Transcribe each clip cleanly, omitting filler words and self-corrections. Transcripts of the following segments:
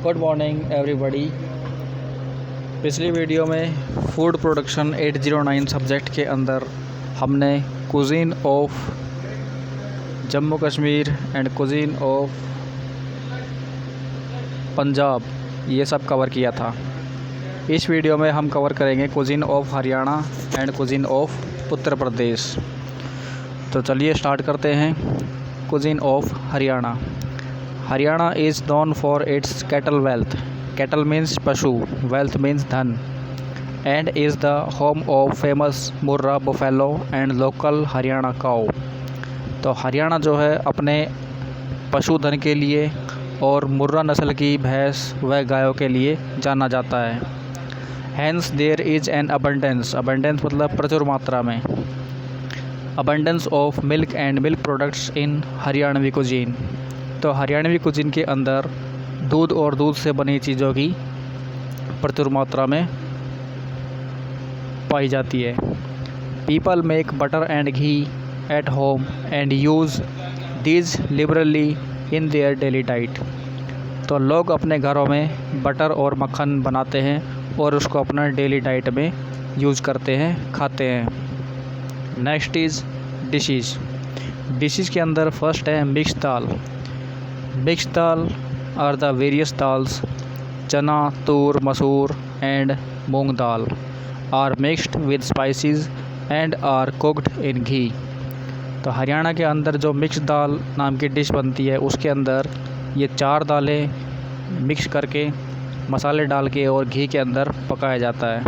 Good morning everybody. पिछली video में food production 809 subject के अंदर हमने cuisine of Jammu Kashmir and cuisine of Punjab ये सब कवर किया था। इस वीडियो में हम कवर करेंगे cuisine of Haryana and cuisine of Uttar Pradesh. तो चलिए स्टार्ट करते हैं। Cuisine of Haryana. Haryana is known for its cattle wealth. Cattle means पशु, वेल्थ मीन्स धन, and is the home of famous Murrah buffalo and local Haryana cow. तो हरियाणा जो है अपने पशुधन के लिए और मुर्रा नस्ल की भैंस व गायों के लिए जाना जाता है। Hence there is an abundance, abundance मतलब प्रचुर मात्रा में, abundance of milk and milk products in Haryanvi cuisine. तो हरियाणवी कुजीन के अंदर दूध और दूध से बनी चीज़ों की प्रचुर मात्रा में पाई जाती है। People make butter and ghee at home and use these liberally in their daily diet. तो लोग अपने घरों में बटर और मक्खन बनाते हैं और उसको अपना डेली डाइट में यूज़ करते हैं, खाते हैं। Next is dishes. डिशेज़ के अंदर फर्स्ट है mix dal. Mix dal are the various dals, chana, toor, masoor and moong dal are mixed with spices and are cooked in ghee. तो हरियाणा के अंदर जो मिक्स दाल नाम की डिश बनती है उसके अंदर ये चार दालें मिक्स करके मसाले डाल के और घी के अंदर पकाया जाता है।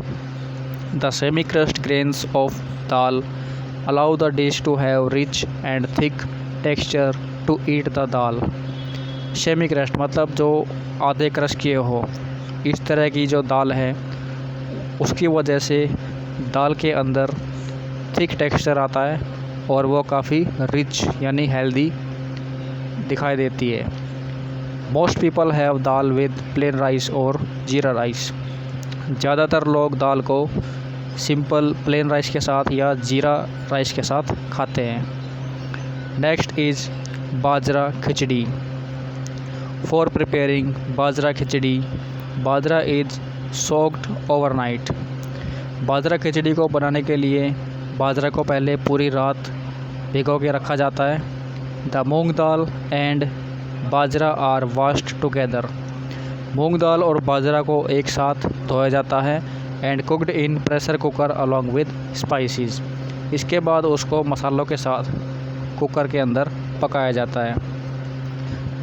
The semi crust grains of dal allow the dish to have rich and thick texture to eat the dal. Semi crust मतलब जो आधे क्रश किए हो, इस तरह की जो दाल है उसकी वजह से दाल के अंदर थिक टेक्सचर आता है और वो काफ़ी रिच यानी हेल्दी दिखाई देती है। Most people have dal with plain rice और जीरा राइस। ज़्यादातर लोग दाल को सिंपल प्लेन राइस के साथ या जीरा राइस के साथ खाते हैं। Next is bajra khichdi. For preparing bajra khichdi, bajra is soaked overnight. Bajra khichdi को बनाने के लिए बाजरा को पहले पूरी रात भिगो के रखा जाता है। The moong dal and bajra are washed together. मूंग दाल और बाजरा को एक साथ धोया जाता है and cooked in pressure cooker along with spices. इसके बाद उसको मसालों के साथ कुकर के अंदर पकाया जाता है।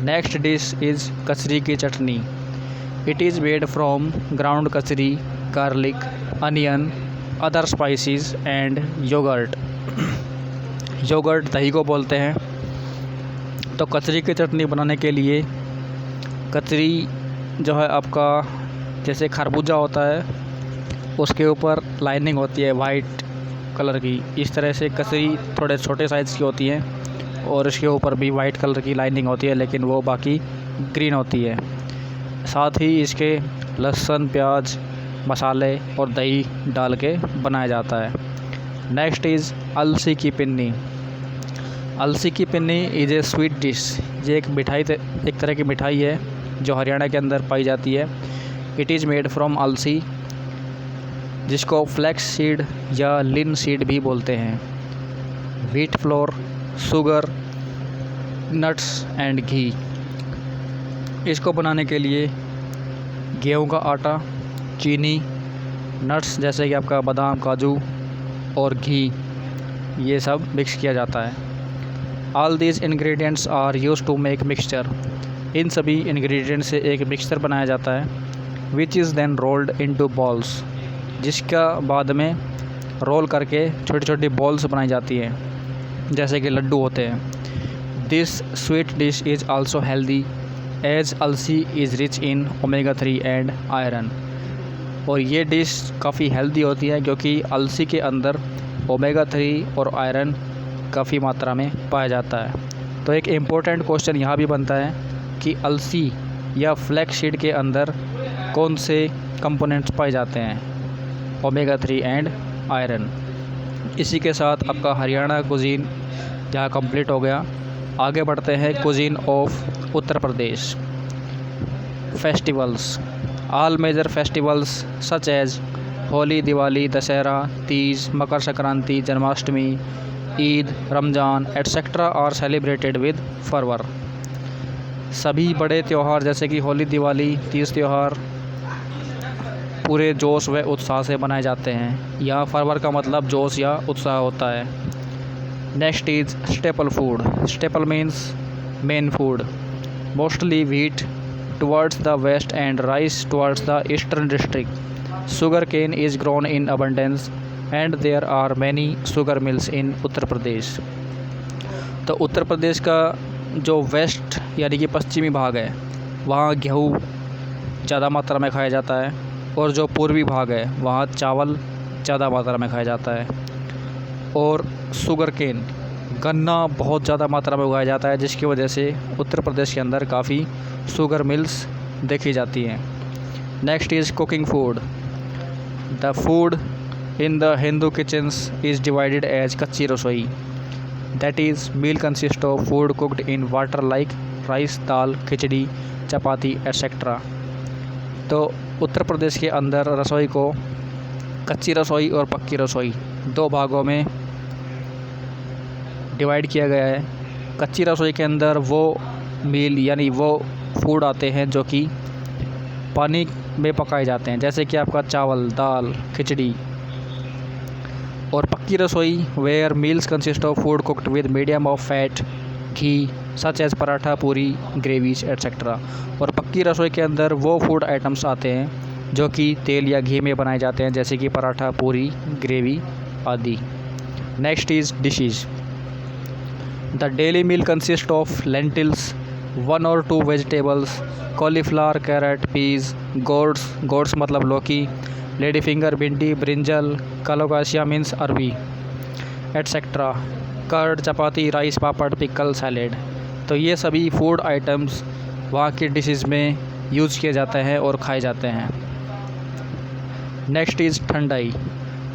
Next dish is kachri ki chutney. It is made from ground kachri, garlic, onion, other spices and yogurt. Yogurt दही को बोलते हैं। तो कचरी की चटनी बनाने के लिए कचरी जो है आपका जैसे खरबूजा होता है उसके ऊपर लाइनिंग होती है वाइट कलर की, इस तरह से कचरी थोड़े छोटे साइज़ की होती है और इसके ऊपर भी वाइट कलर की लाइनिंग होती है, लेकिन वो बाकी ग्रीन होती है। साथ ही इसके लहसुन, प्याज, मसाले और दही डाल के बनाया जाता है। नेक्स्ट इज़ अलसी की पिन्नी। अलसी की पिन्नी इज़ ए स्वीट डिश। ये एक तरह की मिठाई है जो हरियाणा के अंदर पाई जाती है। इट इज़ मेड फ्रॉम अलसी, जिसको फ्लैक्स सीड या लिन सीड भी बोलते हैं। Wheat flour, sugar, nuts and ghee. इसको बनाने के लिए गेहूं का आटा, चीनी, नट्स जैसे कि आपका बादाम, काजू और घी, ये सब मिक्स किया जाता है। All these ingredients are used to make mixture. इन सभी इंग्रेडिएंट्स से एक मिक्सचर बनाया जाता है, which is then rolled into balls, जिसका बाद में रोल करके छोटी छोटी बॉल्स बनाई जाती हैं जैसे कि लड्डू होते हैं। This sweet dish is also healthy as alsi is rich in omega 3 and iron. और ये डिश काफ़ी हेल्दी होती है क्योंकि अलसी के अंदर ओमेगा 3 और आयरन काफ़ी मात्रा में पाया जाता है। तो एक इम्पोर्टेंट क्वेश्चन यहाँ भी बनता है कि अलसी या फ्लैक्स सीड के अंदर कौन से कंपोनेंट्स पाए जाते हैं, ओमेगा 3 एंड आयरन। इसी के साथ आपका हरियाणा कुजीन यहाँ कंप्लीट हो गया। आगे बढ़ते हैं cuisine of Uttar Pradesh. Festivals. All major festivals such as Holi, Diwali, Dasera, Teej, Makar Sankranti, Janmashtami, Eid, Ramjan etc. are celebrated with fervor. सभी बड़े त्यौहार जैसे कि होली, दिवाली, तीज त्यौहार पूरे जोश व उत्साह से मनाए जाते हैं। यहाँ फरवर का मतलब जोश या उत्साह होता है। Next is staple food. Staple means main food, mostly wheat towards the west and rice towards the eastern district. Sugar cane is grown in abundance and there are many sugar mills in Uttar Pradesh. तो उत्तर प्रदेश का जो waste यानी कि पश्चिमी भाग है वहाँ गेहूँ ज़्यादा मात्रा में खाया जाता है, और जो पूर्वी भाग है वहाँ चावल ज़्यादा मात्रा में खाया जाता है। और शुगर केन गन्ना बहुत ज़्यादा मात्रा में उगाया जाता है, जिसकी वजह से उत्तर प्रदेश के अंदर काफ़ी शुगर मिल्स देखी जाती हैं। Next is cooking food. The food in the Hindu kitchens is divided as kachchi rasoi, that is meal consist of food cooked in water like rice, dal, khichdi, chapati etcetera. तो उत्तर प्रदेश के अंदर रसोई को कच्ची रसोई और पक्की रसोई दो भागों में डिवाइड किया गया है। कच्ची रसोई के अंदर वो मील यानी वो फूड आते हैं जो कि पानी में पकाए जाते हैं, जैसे कि आपका चावल, दाल, खिचड़ी। और pakki rasoi where meals consist of food cooked with medium of fat, ghee such as paratha, puri, gravies etcetera. और पक्की रसोई के अंदर वो फूड आइटम्स आते हैं जो कि तेल या घी में बनाए जाते हैं, जैसे कि पराठा, पूरी, ग्रेवी आदि। Next is dishes. The daily meal consist of lentils, 1 or 2 vegetables, cauliflower, carrot, peas, gourds मतलब लौकी, लेडी फिंगर, भिंडी, ब्रिंजल, कलोकाशिया मीन्स अरबी etcetera, curd, chapati, rice, papad, pickle, salad. तो ये सभी फूड आइटम्स वहाँ की डिशेज़ में यूज़ किए जाते हैं और खाए जाते हैं। Next is thandai.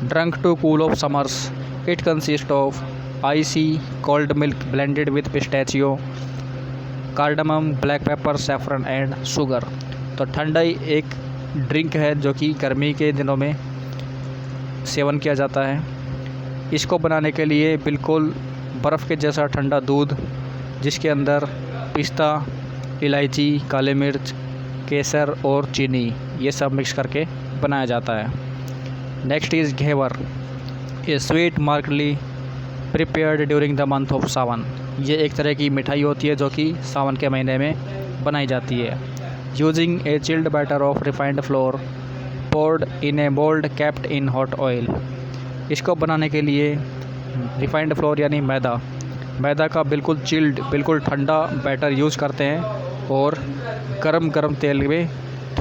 Drunk to cool off summers, it consist of icy cold milk blended with pistachio, cardamom, black pepper, saffron and sugar. तो ठंडाई एक ड्रिंक है जो कि गर्मी के दिनों में सेवन किया जाता है। इसको बनाने के लिए बिल्कुल बर्फ़ के जैसा ठंडा दूध, जिसके अंदर पिस्ता, इलायची, काली मिर्च, केसर और चीनी ये सब मिक्स करके बनाया जाता है। Next is ghevar, a sweet markedly prepared during the month of Sawan. ये एक तरह की मिठाई होती है जो कि सावन के महीने में बनाई जाती है। Using a chilled batter of refined flour poured in a mould capped in hot oil. इसको बनाने के लिए रिफाइंड फ्लोर यानी मैदा का बिल्कुल चिल्ड, बिल्कुल ठंडा बैटर यूज़ करते हैं और गरम तेल में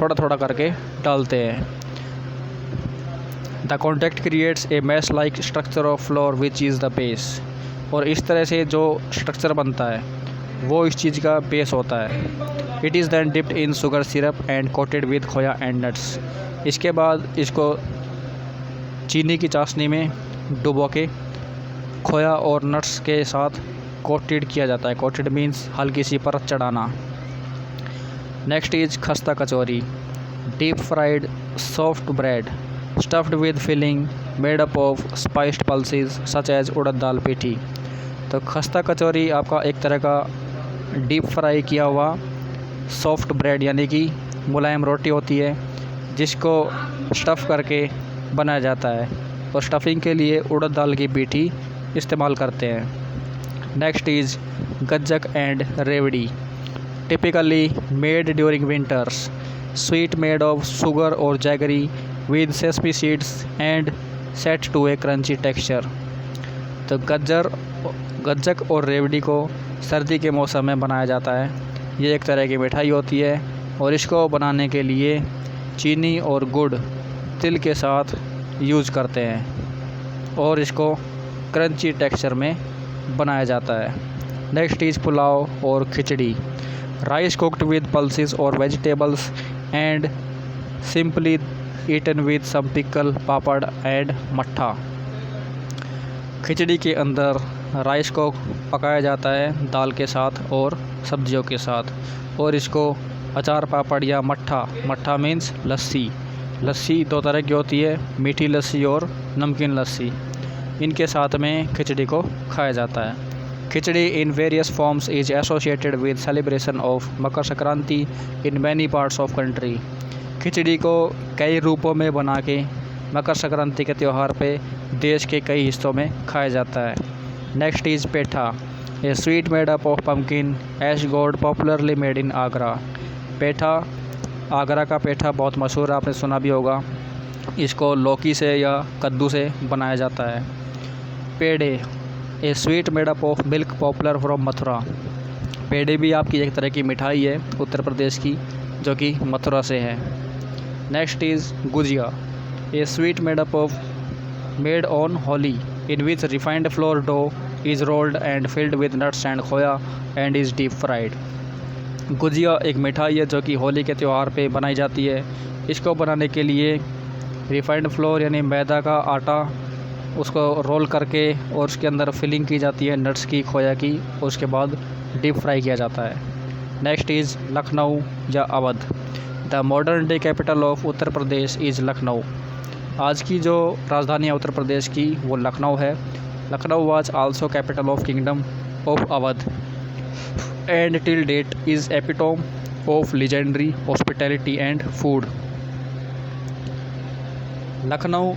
थोड़ा थोड़ा करके डालते हैं। The contact creates a mesh like structure of flour which is the base. और इस तरह से जो स्ट्रक्चर बनता है वो इस चीज़ का बेस होता है। It is then dipped in sugar syrup and coated with khoya and nuts. इसके बाद इसको चीनी की चाशनी में डुबो के खोया और नट्स के साथ कोटेड किया जाता है। कोटेड मीन्स हल्की सी परत चढ़ाना। Next is khasta kachori, deep fried soft bread stuffed with filling made up of spiced pulses such as urad dal pithi. तो खस्ता कचौरी आपका एक तरह का डीप फ्राई किया हुआ सॉफ्ट ब्रेड यानी कि मुलायम रोटी होती है, जिसको स्टफ़ करके बनाया जाता है और स्टफिंग के लिए उड़द दाल की पीठी इस्तेमाल करते हैं। Next is gajjak and rewri, typically made during winters, sweet made of sugar और jaggery with sesame seeds and set to a crunchy texture. तो गज्जक और रेवड़ी को सर्दी के मौसम में बनाया जाता है। ये एक तरह की मिठाई होती है और इसको बनाने के लिए चीनी और गुड़ तिल के साथ यूज़ करते हैं और इसको क्रंची टेक्सचर में बनाया जाता है। नेक्स्ट इज़ पुलाव और khichdi, rice cooked with pulses और vegetables and simply eaten with some pickle, papad and mattha. Khichdi के अंदर राइस को पकाया जाता है दाल के साथ और सब्जियों के साथ, और इसको अचार पापड़ या मट्ठा, मट्ठा मीन्स लस्सी। लस्सी दो तरह की होती है, मीठी लस्सी और नमकीन लस्सी। इनके साथ में खिचड़ी को खाया जाता है। Khichdi in various forms is associated with celebration of Makar Sankranti in many parts of country. Khichdi को कई रूपों में बना के मकर संक्रांति के त्यौहार पे देश के कई हिस्सों में खाया जाता है। Next is petha, a sweet made up of pumpkin ash gourd popularly made in Agra. Petha, Agra का पेठा बहुत मशहूर है, आपने सुना भी होगा। इसको लौकी से या कद्दू से बनाया जाता है। पेड़े, ए sweet made up of milk popular from Mathura. पेड़े भी आपकी एक तरह की मिठाई है उत्तर प्रदेश की, जो कि मथुरा से है। Next is gujiya, a sweet made up of made on Holi in which refined flour dough is rolled and filled with nuts and khoya and is deep fried. Gujiya एक मिठाई है जो कि होली के त्यौहार पे बनाई जाती है। इसको बनाने के लिए रिफाइंड फ्लोर यानी मैदा का आटा, उसको रोल करके और उसके अंदर फिलिंग की जाती है नट्स की, खोया की, और उसके बाद डीप फ्राई किया जाता है। नेक्स्ट इज़ लखनऊ या Awadh, the modern day capital of Uttar Pradesh is Lucknow. आज की जो राजधानी है उत्तर प्रदेश की वो लखनऊ है। Lucknow was also capital of kingdom of Awadh and till that is epitome of legendary hospitality and food. Lucknow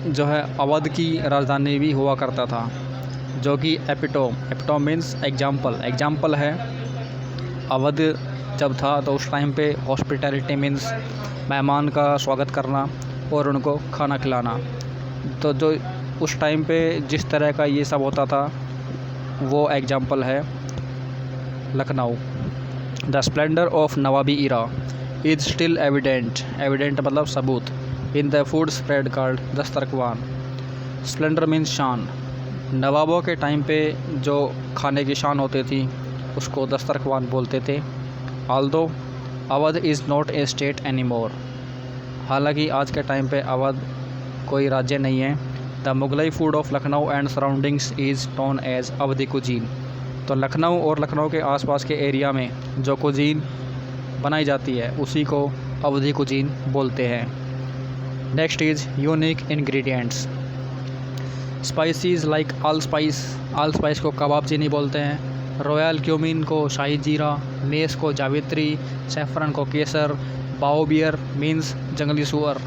जो है अवध की राजधानी भी हुआ करता था, जो कि एपिटोम मीन्स एग्जाम्पल है। अवध जब था तो उस टाइम पे हॉस्पिटैलिटी मीन्स मेहमान का स्वागत करना और उनको खाना खिलाना। तो जो उस टाइम पे जिस तरह का ये सब होता था वो एग्जाम्पल है Lucknow. The splendour of nawabi era is still evident मतलब सबूत in the food spread called dastarkhwan. Splendour means shaan. नवाबों के टाइम पे जो खाने की शान होती थी उसको दस्तरख्वान बोलते थे। Although Awadh is not a state anymore, हालांकि आज के टाइम पे अवध कोई राज्य नहीं है। The Mughlai food of Lucknow and surroundings is known as Awadhi cuisine. तो लखनऊ और लखनऊ के आसपास के एरिया में जो कुजीन बनाई जाती है उसी को अवधी कुजीन बोलते हैं। Next is unique ingredients, species like all spice को कबाब चीनी बोलते हैं, रॉयल क्यूमिन को शाही जीरा, मेस को जावित्री, सैफरन को केसर, बाओबियर means jangli suar,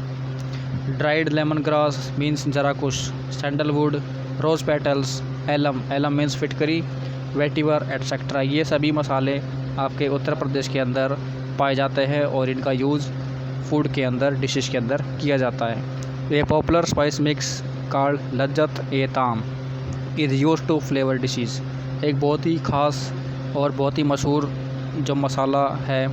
dried lemon grass means jarakush, sandalwood, rose petals, alum means fitkari, vetiver etcetera. ये सभी मसाले आपके उत्तर प्रदेश के अंदर पाए जाते हैं और इनका यूज़ फूड के अंदर, डिशेस के अंदर किया जाता है। A popular spice mix called lazzat e taam is used to flavour dishes. एक बहुत ही ख़ास और बहुत ही मशहूर जो मसाला है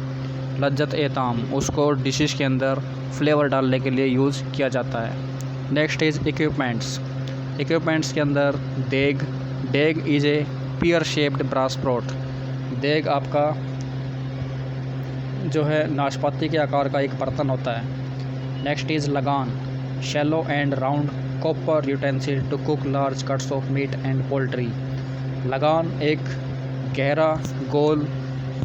लज्जत ए ताम, उसको डिशेस के अंदर फ्लेवर डालने के लिए यूज़ किया जाता है। नेक्स्ट इज़ इक्विपमेंट्स के अंदर deg is a pear shaped brass pot. देग आपका जो है नाशपाती के आकार का एक बर्तन होता है। Next is lagan, shallow and round copper utensil to cook large cuts of meat and poultry. Lagan एक गहरा गोल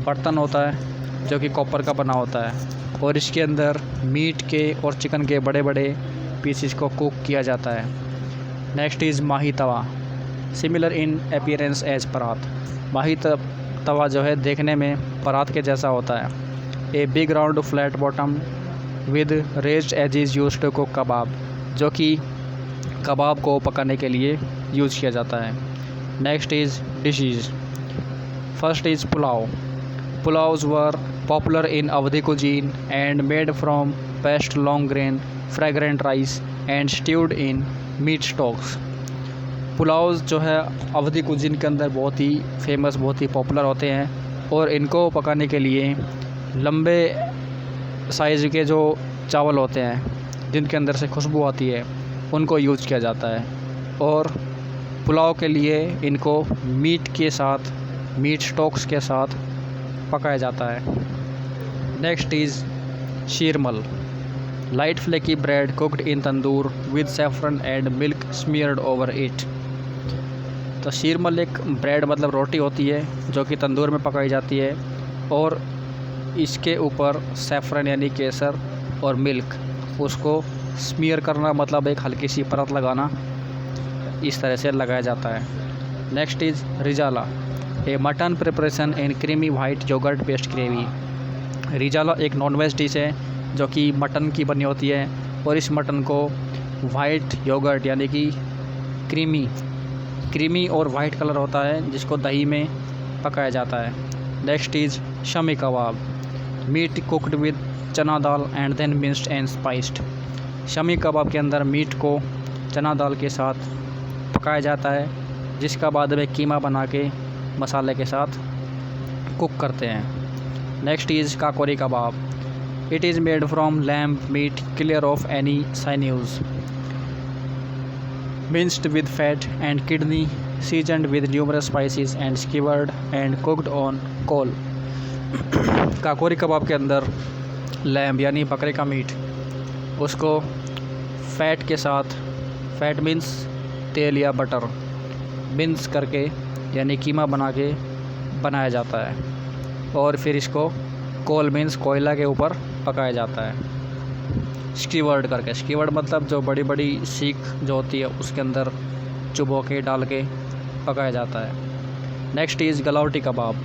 बर्तन होता है जो कि कॉपर का बना होता है और इसके अंदर मीट के और चिकन के बड़े बड़े पीसेस को कुक किया जाता है। Next is mahi tawa, similar in appearance as parat. Mahi तवा जो है देखने में परात के जैसा होता है। A big round flat bottom with raised edges used to cook kebab, जो कि कबाब को पकाने के लिए यूज़ किया जाता है। Next is dishes, first is pulao. Pulaos were popular in Awadhi cuisine and made from best long grain fragrant rice and stewed in meat stocks. Pulaos जो है अवधी कुजीन के अंदर बहुत ही फेमस, बहुत ही पॉपुलर होते हैं और इनको पकाने के लिए लंबे साइज़ के जो चावल होते हैं जिनके अंदर से खुशबू आती है उनको यूज़ किया जाता है और पुलाव के लिए इनको मीट के साथ, मीट स्टॉक्स के साथ पकाया जाता है। Next is sheermal, light flaky bread cooked in tandoor with saffron and milk smeared over it. तो शीरमल एक ब्रेड मतलब रोटी होती है जो कि तंदूर में पकाई जाती है और इसके ऊपर सैफरन यानी केसर और मिल्क उसको स्मीयर करना, मतलब एक हल्की सी परत लगाना, इस तरह से लगाया जाता है। Next is rezala, a mutton preparation in creamy white yogurt based gravy. Rezala एक नॉनवेज डिश है जो कि मटन की बनी होती है और इस मटन को वाइट योगर्ट यानी कि क्रीमी और वाइट कलर होता है जिसको दही में पकाया जाता है। Next is shami kebab, meat cooked with chana dal and then minced and spiced. Shami kebab के अंदर मीट को चना दाल के साथ पकाया जाता है, जिसका बाद में कीमा बना के मसाले के साथ कुक करते हैं। Next is Kakori kebab, it is made from lamb meat clear of any sinews, minced with fat and kidney, seasoned with numerous spices and skewered and cooked on coal। Kakori kebab के अंदर लैम्ब यानी बकरे का मीट, उसको फैट के साथ, फैट मीन्स तेल या बटर, मिन्स करके यानी कीमा बना के बनाया जाता है और फिर इसको कोल मीन्स कोयला के ऊपर पकाया जाता है। स्कीवर्ड करके, स्कीवर्ड मतलब जो बड़ी बड़ी सीख जो होती है उसके अंदर चुबो के डाल के पकाया जाता है। Next is Galawati kebab,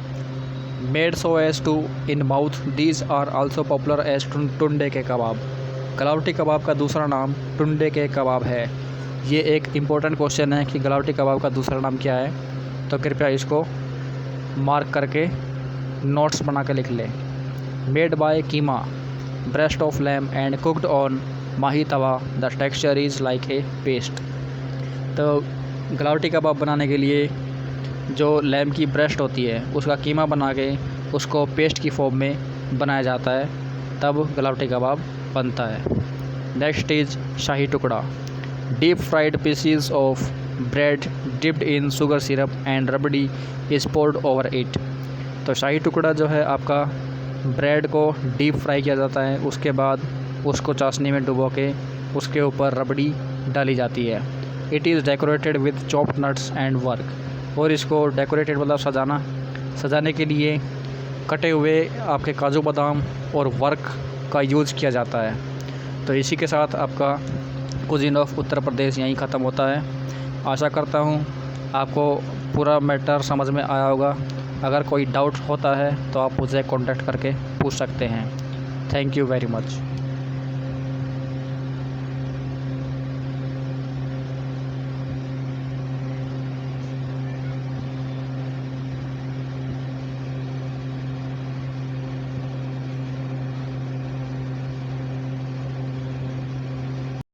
made so as to in mouth, these are also popular as Tunde के कबाब। गलावटी कबाब का दूसरा नाम टुंडे के कबाब है। ये एक इम्पोर्टेंट क्वेश्चन है कि गलावटी कबाब का दूसरा नाम क्या है, तो कृपया इसको मार्क करके नोट्स बना के लिख लें। Made by keema, breast of lamb and cooked on mahi tawa, the texture is like a paste. तो गलावटी कबाब बनाने के लिए जो लैम की ब्रेस्ट होती है उसका कीमा बना के उसको पेस्ट की फॉर्म में बनाया जाता है, तब गलावटी कबाब बनता है। Next is shahi tukda, deep fried pieces of bread dipped in sugar syrup and rabri is poured over it. तो शाही टुकड़ा जो है आपका ब्रेड को डीप फ्राई किया जाता है, उसके बाद उसको चाशनी में डुबो के उसके ऊपर रबड़ी डाली जाती है। It is decorated with chopped nuts and work, और इसको डेकोरेटेड मतलब सजाने के लिए कटे हुए आपके काजू बादाम और वर्क का यूज़ किया जाता है। तो इसी के साथ आपका कुजीन ऑफ उत्तर प्रदेश यहीं ख़त्म होता है। आशा करता हूँ आपको पूरा मैटर समझ में आया होगा। अगर कोई डाउट होता है तो आप मुझे कांटेक्ट करके पूछ सकते हैं। Thank you very much.